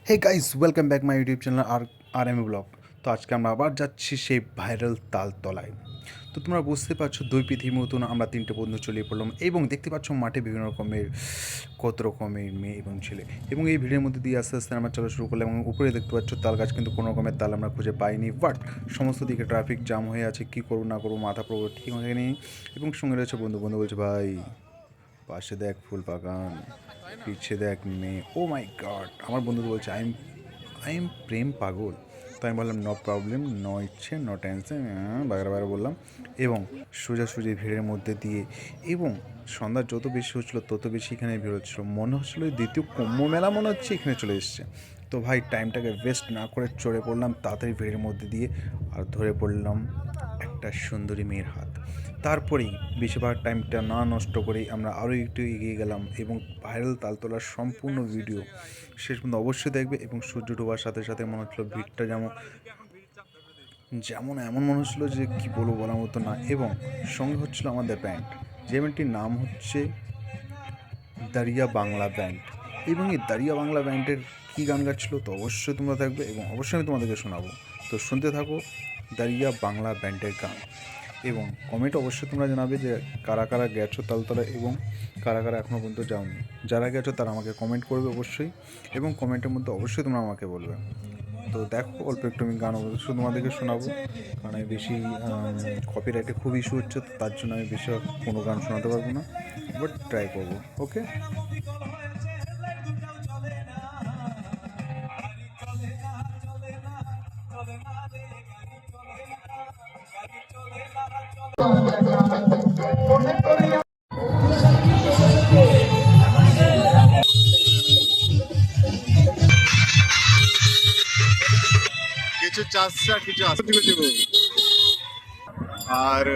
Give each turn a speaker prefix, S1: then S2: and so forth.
S1: Hey guys, welcome back my YouTube channel R M vlog. তো আজকে আমরা আবার যাচ্ছি সেই ভাইরাল তালতলায়। তো তোমরা বুঝতে পারছো দুই পৃথিবীর মতন আমরা তিনটে বন্ধু চলে পড়লাম এবং দেখতে পাচ্ছ মাঠে বিভিন্ন রকমের কত রকমের মেয়ে এবং ছেলে, এবং এই ভিড়ের মধ্যে দিয়ে আস্তে আস্তে আমরা চলা শুরু করলাম এবং উপরে দেখতে পাচ্ছ তাল গাছ, কিন্তু কোনো রকমের তাল আমরা খুঁজে পাইনি। বাট সমস্ত দিকে ট্রাফিক জ্যাম হয়ে আছে, কী করবো না করবো মাথা পুরো ঠিক হয়নি। এবং সঙ্গে রয়েছে বন্ধু বন্ধু বলছে, ভাই পাশে দেখ ফুল বাগান, পিছে দেখ মেয়ে। ও মাই গড, আমার বন্ধু বলছে আই এম প্রেম পাগল। তো আমি বললাম নো প্রবলেম, নো ইচ্ছে, নো টেনশন, বাগারা বাগারা বললাম। এবং সোজাসুজি ভিড়ের মধ্যে দিয়ে, এবং সন্ধ্যা যত বেশি হচ্ছিলো তত বেশি এখানে ভিড় হচ্ছিলো, মনে হচ্ছিলো দ্বিতীয় কুম্ভ মেলা মনে হচ্ছে এখানে চলে এসছে। তো ভাই টাইমটাকে ওয়েস্ট না করে চড়ে পড়লাম তাড়াতাড়ি ভিড়ের মধ্যে দিয়ে, আর ধরে পড়লাম একটা সুন্দরী মেয়ের হাত। তারপরেই বেশিরভাগ টাইমটা না নষ্ট করেই আমরা আরও একটু এগিয়ে গেলাম, এবং ভাইরাল তালতলার সম্পূর্ণ ভিডিও শেষ পর্যন্ত অবশ্যই দেখবে। এবং সূর্য ডোবার সাথে সাথে মনে হচ্ছিলো ভিড়টা যেমন যেমন এমন মনে হচ্ছিলো যে কী বলবো, বলার মতো না। এবং সঙ্গে হচ্ছিলো আমাদের ব্যান্ড, যে ব্যান্ডটির নাম হচ্ছে দারিয়া বাংলা ব্যান্ড। এবং এই দারিয়া বাংলা ব্যান্ডের কী গান গাচ্ছিলো তো অবশ্যই তোমরা থাকবে, এবং অবশ্যই আমি তোমাদেরকে শোনাবো। তো শুনতে থাকো দারিয়া বাংলা ব্যান্ডের গান, এবং কমেন্ট অবশ্যই তোমরা জানাবে যে কারা কারা গেছো তালতলা, এবং কারা কারা এখনও পর্যন্ত যাওনি। যারা গেছো তারা আমাকে কমেন্ট করবে অবশ্যই, এবং কমেন্টের মধ্যে অবশ্যই তোমরা আমাকে বলবে। তো দেখো অল্প একটু আমি গান অবশ্যই তোমাদেরকে শোনাবো, কারণ আমি বেশি কপিরাইটে খুব ইস্যু হচ্ছে, তো তার জন্য আমি বেশি কোনো গান শোনাতে পারবো না, বাট ট্রাই করবো। ওকে,
S2: কিছু চাষা কিছু আসতে আর